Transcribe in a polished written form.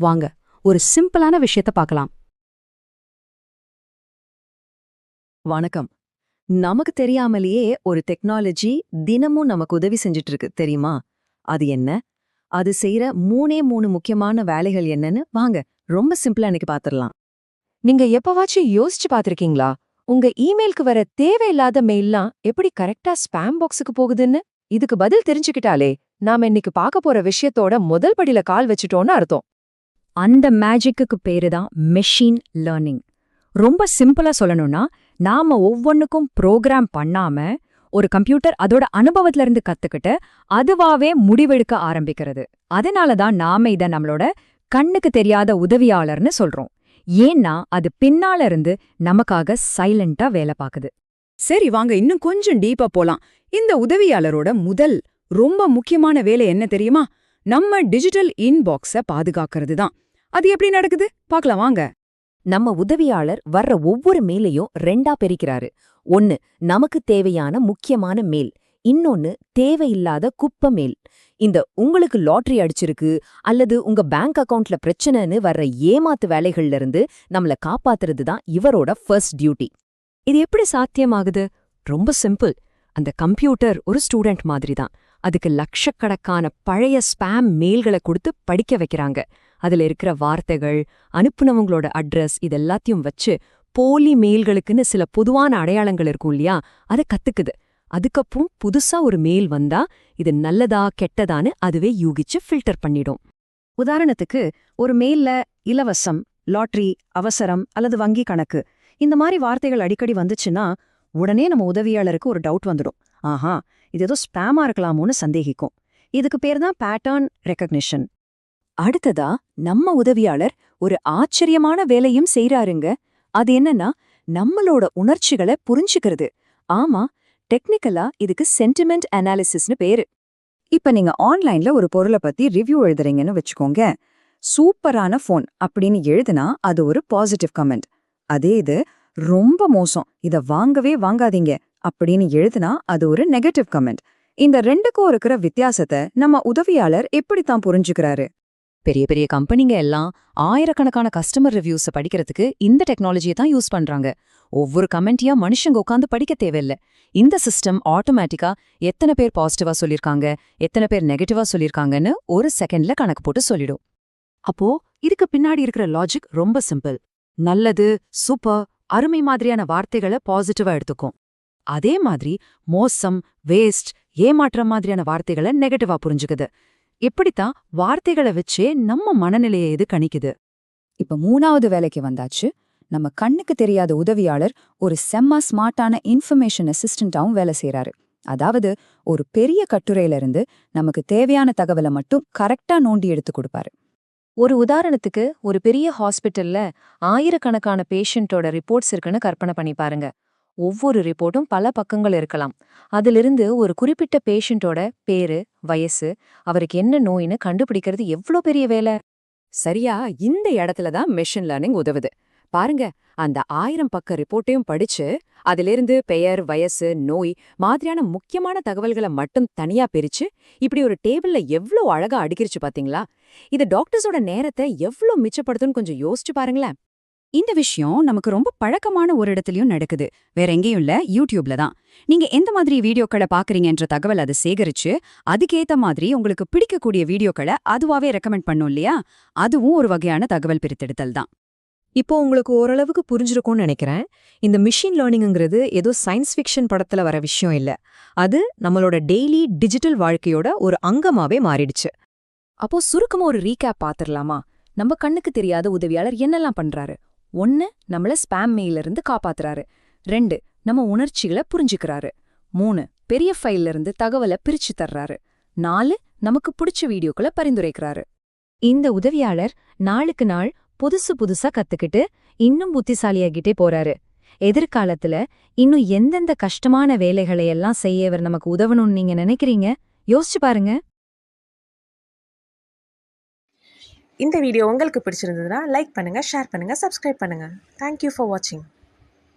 வாங்க ஒரு சிம்பிளான விஷயத்த பார்க்கலாம். வணக்கம். நமக்கு தெரியாமலேயே ஒரு டெக்னாலஜி தினமும் நமக்கு உதவி செஞ்சுட்டு இருக்கு தெரியுமா? அது என்ன? அது செய்யற மூணு முக்கியமான வேலைகள் என்னன்னு வாங்க ரொம்ப சிம்பிளா இன்னைக்கு பாத்துரலாம். நீங்க எப்பவாச்சும் யோசிச்சு பாத்திருக்கீங்களா? உங்க இமெயிலுக்கு வர தேவையில்லாத மெயில்லாம் எப்படி கரெக்டா ஸ்பாம் பாக்ஸுக்கு போகுதுன்னு? இதுக்கு பதில் தெரிஞ்சுக்கிட்டாலே நாம இன்னைக்கு பார்க்க போற விஷயத்தோட முதல் படியில கால் வச்சுட்டோம்னு அர்த்தம். அந்த மேஜிக்கு பேரு தான் மெஷின் லேர்னிங். ரொம்ப சிம்பிளா சொல்லணும்னா, நாம ஒவ்வொன்னுக்கும் ப்ரோக்ராம் பண்ணாம ஒரு கம்ப்யூட்டர் அதோட அனுபவத்துல இருந்து கத்துக்கிட்டு அதுவாவே முடிவெடுக்க ஆரம்பிக்கிறது. அதனால தான் நாம இத நம்மளோட கண்ணுக்கு தெரியாத உதவியாளர்னு சொல்றோம். ஏன்னா அது பின்னால இருந்து நமக்காக சைலண்டா வேலை பாக்குது. சரி, வாங்க இன்னும் கொஞ்சம் டீப்பா போலாம். இந்த உதவியாளரோட முதல் ரொம்ப முக்கியமான வேலை என்ன தெரியுமா? நம்ம டிஜிட்டல் இன்பாக்ஸ பாதுகாக்கிறது தான். அது எப்படி நடக்குது பார்க்கலாம் வாங்க. நம்ம உதவியாளர் வர்ற ஒவ்வொரு மெயிலையும் ரெண்டா பிரிக்கிறாரு. ஒன்னு நமக்கு தேவையான முக்கியமான மெயில், இன்னொன்னு தேவையில்லாத குப்பை மெயில். இந்த உங்களுக்கு லாட்டரி அடிச்சிருக்கு அல்லது உங்க பேங்க் அக்கவுண்ட்ல பிரச்சனைன்னு வர்ற ஏமாத்து வேலைகள்ல இருந்து நம்மள காப்பாத்துறது தான் இவரோட ஃபர்ஸ்ட் டியூட்டி. இது எப்படி சாத்தியமாகுது? ரொம்ப சிம்பிள். அந்த கம்ப்யூட்டர் ஒரு ஸ்டூடெண்ட் மாதிரி தான். அதுக்கு லட்சக்கணக்கான பழைய ஸ்பாம் மெயில்களை கொடுத்து படிக்க வைக்கிறாங்க. அதுல இருக்கிற வார்த்தைகள், அனுப்புனவங்களோட அட்ரஸ் இதெல்லாத்தையும் வச்சு போலி மெயில்களுக்குன்னு சில பொதுவான அடையாளங்கள் இருக்கும் இல்லையா, அதை கத்துக்குது. அதுக்கப்புறம் புதுசா ஒரு மெயில் வந்தா இது நல்லதா கெட்டதான்னு அதுவே யூகிச்சு ஃபில்டர் பண்ணிடும். உதாரணத்துக்கு ஒரு மெயில்ல இலவசம், லாட்டரி, அவசரம் அல்லது வங்கி கணக்கு இந்த மாதிரி வார்த்தைகள் அடிக்கடி வந்துச்சுன்னா உடனே நம்ம உதவியாளருக்கு ஒரு டவுட் வந்துடும். ஆஹா, இது ஏதோ ஸ்பேமா இருக்கலாமோன்னு சந்தேகிக்கும். இதுக்கு பேர் தான் பேட்டர்ன் ரெகக்னிஷன். அடுத்ததா நம்ம உதவியாளர் ஒரு ஆச்சரியமான வேலையும் செய்றாருங்க. அது என்னன்னா, நம்மளோட உணர்ச்சிகளை புரிஞ்சுக்கிறது. ஆமா, டெக்னிக்கலா இதுக்கு சென்டிமெண்ட் அனாலிசிஸ்னு பேரு. இப்ப நீங்க ஆன்லைன்ல ஒரு பொருளை பத்தி ரிவ்யூ எழுதுறீங்கன்னு வச்சுக்கோங்க. சூப்பரான ஃபோன் அப்படின்னு எழுதுனா அது ஒரு பாசிட்டிவ் கமெண்ட். அதே இது ரொம்ப மோசம், இத வாங்கவே வாங்காதீங்க அப்படின்னு எழுதுனா அது ஒரு நெகட்டிவ் கமெண்ட். இந்த ரெண்டுக்கும் இருக்கிற வித்தியாசத்தை நம்ம உதவியாளர் எப்படித்தான் புரிஞ்சுக்கிறாரு? பெரிய பெரிய கம்பெனிங்க எல்லாம் ஆயிரக்கணக்கான கஸ்டமர் ரிவ்யூஸ படிக்கிறதுக்கு இந்த டெக்னாலஜியை தான் யூஸ் பண்றாங்க. ஒவ்வொரு கமெண்ட்டியா மனுஷங்க உட்காந்து படிக்க தேவையில்ல. இந்த சிஸ்டம் ஆட்டோமேட்டிக்கா எத்தனை பேர் பாசிட்டிவா சொல்லிருக்காங்க, எத்தனை பேர் நெகட்டிவா சொல்லிருக்காங்கன்னு ஒரு செகண்ட்ல கணக்கு போட்டு சொல்லிடும். அப்போ இதுக்கு பின்னாடி இருக்கிற லாஜிக் ரொம்ப சிம்பிள். நல்லது, சூப்பர், அருமை மாதிரியான வார்த்தைகளை பாசிட்டிவா எடுத்துக்கும். அதே மாதிரி மோசம், வேஸ்ட், ஏமாற்றம் மாதிரியான வார்த்தைகளை நெகட்டிவா புரிஞ்சுக்குது. இப்படித்தான் வார்த்தைகளை வச்சே நம்ம மனநிலையை இது கணிக்குது. இப்ப மூணாவது வேலைக்கு வந்தாச்சு. நம்ம கண்ணுக்கு தெரியாத உதவியாளர் ஒரு செம்ம ஸ்மார்ட்டான இன்ஃபர்மேஷன் அசிஸ்டண்டாவும் வேலை செய்யறாரு. அதாவது ஒரு பெரிய கட்டுரையில இருந்து நமக்கு தேவையான தகவலை மட்டும் கரெக்டா நோண்டி எடுத்து கொடுப்பாரு. ஒரு உதாரணத்துக்கு ஒரு பெரிய ஹாஸ்பிட்டல்ல ஆயிரக்கணக்கான பேஷண்டோட ரிப்போர்ட்ஸ் இருக்குன்னு கற்பனை பண்ணி பாருங்க. ஒவ்வொரு ரிப்போர்ட்டும் பல பக்கங்கள் இருக்கலாம். அதிலிருந்து ஒரு குறிப்பிட்ட பேஷண்டோட பேரு, வயசு, அவருக்கு என்ன நோயின்னு கண்டுபிடிக்கிறது எவ்ளோ பெரிய வேலை. சரியா, இந்த இடத்துல தான் மெஷின் லேர்னிங் உதவுது. பாருங்க, அந்த 1000 பக்க ரிப்போர்ட்டையும் படிச்சு அதிலிருந்து பெயர், வயசு, நோய் மாதிரியான முக்கியமான தகவல்களை மட்டும் தனியா பிரிச்சு இப்படி ஒரு டேபிள்ல எவ்ளோ அழகா அடுக்கிருச்சு பாத்தீங்களா? இது டாக்டர்ஸோட நேரத்தை எவ்ளோ மிச்சப்படுத்துன்னு கொஞ்சம் யோசிச்சு பாருங்களேன். இந்த விஷயம் நமக்கு ரொம்ப பழக்கமான ஒரு இடத்துலயும் நடக்குது. வேற எங்கேயும் இல்ல, யூடியூப்ல தான். நீங்க எந்த மாதிரி வீடியோக்களை பாக்குறீங்கன்ற தகவல் அதை சேகரிச்சு அதுக்கேத்த மாதிரி உங்களுக்கு பிடிக்கக்கூடிய வீடியோக்களை அதுவாவே ரெக்கமெண்ட் பண்ணும் இல்லையா? அதுவும் ஒரு வகையான தகவல் பிரித்தெடுத்தல் தான். இப்போ உங்களுக்கு ஓரளவுக்கு புரிஞ்சிருக்கும்னு நினைக்கிறேன். இந்த மிஷின் லேர்னிங்கிறது ஏதோ சயின்ஸ் ஃபிக்ஷன் படத்துல வர விஷயம் இல்ல. அது நம்மளோட டெய்லி டிஜிட்டல் வாழ்க்கையோட ஒரு அங்கமாவே மாறிடுச்சு. அப்போ சுருக்கமா ஒரு ரீகேப் பாத்துரலாமா? நம்ம கண்ணுக்கு தெரியாத உதவியாளர் என்னெல்லாம் பண்றாரு? 1, நம்மள ஸ்பாம் மெயில இருந்து காப்பாத்துறாரு. 2, நம்ம உணர்ச்சிகளை புரிஞ்சுக்கிறாரு. 3, பெரிய ஃபைல்ல இருந்து தகவலை பிரிச்சு தர்றாரு. 4, நமக்கு பிடிச்ச வீடியோக்களை பரிந்துரைக்கிறாரு. இந்த உதவியாளர் நாளுக்கு நாள் புதுசு புதுசா கத்துக்கிட்டு இன்னும் புத்திசாலியாகிட்டே போறாரு. எதிர்காலத்துல இன்னும் எந்தெந்த கஷ்டமான வேலைகளையெல்லாம் செய்ய இவர் நமக்கு உதவணும்னு நீங்க நினைக்கிறீங்க? யோசிச்சு பாருங்க. இந்த வீடியோ உங்களுக்கு பிடிச்சிருந்ததுன்னா லைக் பண்ணுங்க, ஷேர் பண்ணுங்க, சப்ஸ்கிரைப் பண்ணுங்க. தேங்க்யூ ஃபார் வாட்சிங்.